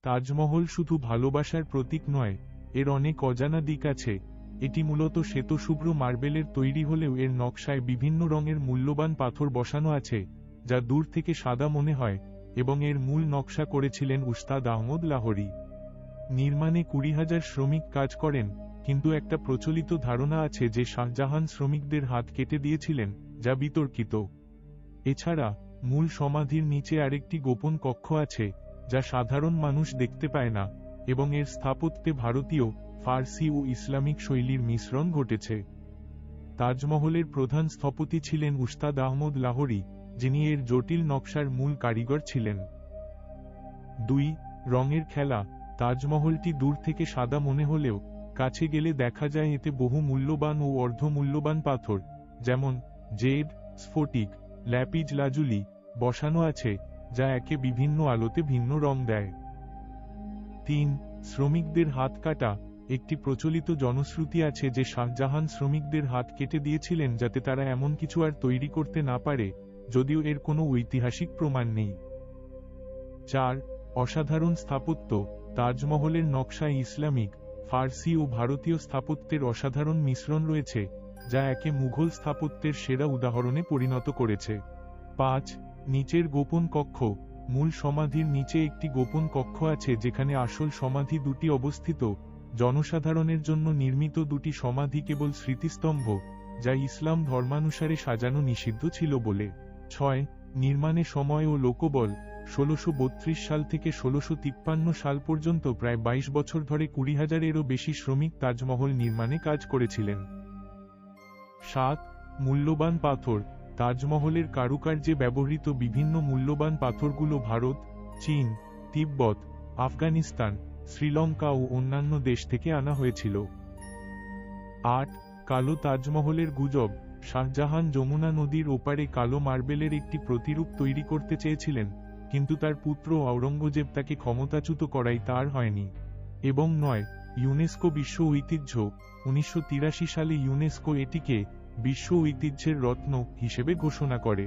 তাজমহল শুধু ভালোবাসার প্রতীক নয়, এর অনেক অজানা দিক আছে। এটি মূলত শ্বেতশুভ্র মার্বেলের তৈরি হলেও এর নকশায় বিভিন্ন রঙের মূল্যবান পাথর বসানো আছে, যা দূর থেকে সাদা মনে হয়, এবং এর মূল নকশা করেছিলেন উস্তাদ আহমদ লাহোরী। নির্মাণে 20,000 শ্রমিক কাজ করেন, কিন্তু একটা প্রচলিত ধারণা আছে যে শাহজাহান শ্রমিকদের হাত কেটে দিয়েছিলেন, যা বিতর্কিত। এছাড়া মূল সমাধির নিচে আরেকটি গোপন কক্ষ আছে, যা সাধারণ মানুষ দেখতে পায় না, এবং এর স্থাপত্যে ভারতীয়, ফার্সি ও ইসলামিক শৈলীর মিশ্রণ ঘটেছে। তাজমহলের প্রধান স্থপতি ছিলেন উস্তাদ আহমদ লাহোরী, যিনি এর জটিল নকশার মূল কারিগর ছিলেন। 2. রঙের খেলা। তাজমহলটি দূর থেকে সাদা মনে হলেও কাছে গেলে দেখা যায় এতে বহু মূল্যবান ও অর্ধ মূল্যবান পাথর, যেমন জেড, স্ফটিক, ল্যাপিজ লাজুলি বসানো আছে, যা একে বিভিন্ন আলোতে ভিন্ন রং দেয়। 3. শ্রমিকদের হাত কাটা। একটি প্রচলিত জনশ্রুতি আছে যে শাহজাহান শ্রমিকদের হাত কেটে দিয়েছিলেন যাতে তারা এমন কিছু আর তৈরি করতে না পারে, যদিও এর কোনো ঐতিহাসিক প্রমাণ নেই। 4. অসাধারণ স্থাপত্য। তাজমহলের নকশায় ইসলামিক, ফার্সি ও ভারতীয় স্থাপত্যের অসাধারণ মিশ্রণ রয়েছে, যা একে মুঘল স্থাপত্যের সেরা উদাহরণে পরিণত করেছে। 5. নিচের গোপন কক্ষ। মূল সমাধির নিচে একটি গোপন কক্ষ আছে যেখানে আসল সমাধি দুটি অবস্থিত, জনসাধারণের জন্য নির্মিত দুটি সমাধি কেবল স্মৃতিস্তম্ভ, যা ইসলাম ধর্মানুসারে সাজানো নিষিদ্ধ ছিল বলে। 6. নির্মাণে সময় ও লোকবল। 1632 সাল থেকে 1653 সাল পর্যন্ত প্রায় 22 বছর ধরে 20,000-এরও বেশি শ্রমিক তাজমহল নির্মাণে কাজ করেছিলেন। 7. মূল্যবান পাথর। তাজমহলের কারুকার্যে ব্যবহৃত বিভিন্ন মূল্যবান পাথরগুলো ভারত, চীন, তিব্বত, আফগানিস্তান, শ্রীলঙ্কা ও অন্যান্য দেশ থেকে আনা হয়েছিল। 8. কালো তাজমহলের গুজব। শাহজাহান যমুনা নদীর ওপারে কালো মার্বেলের একটি প্রতিরূপ তৈরি করতে চেয়েছিলেন, কিন্তু তার পুত্র আওরঙ্গজেব তাকে ক্ষমতাচ্যুত করাই তার হয়নি। এবং 9. ইউনেস্কো বিশ্ব ঐতিহ্য। 1983 সালে ইউনেস্কো এটিকে বিশ্ব ঐতিহ্যের রত্ন হিসেবে ঘোষণা করে।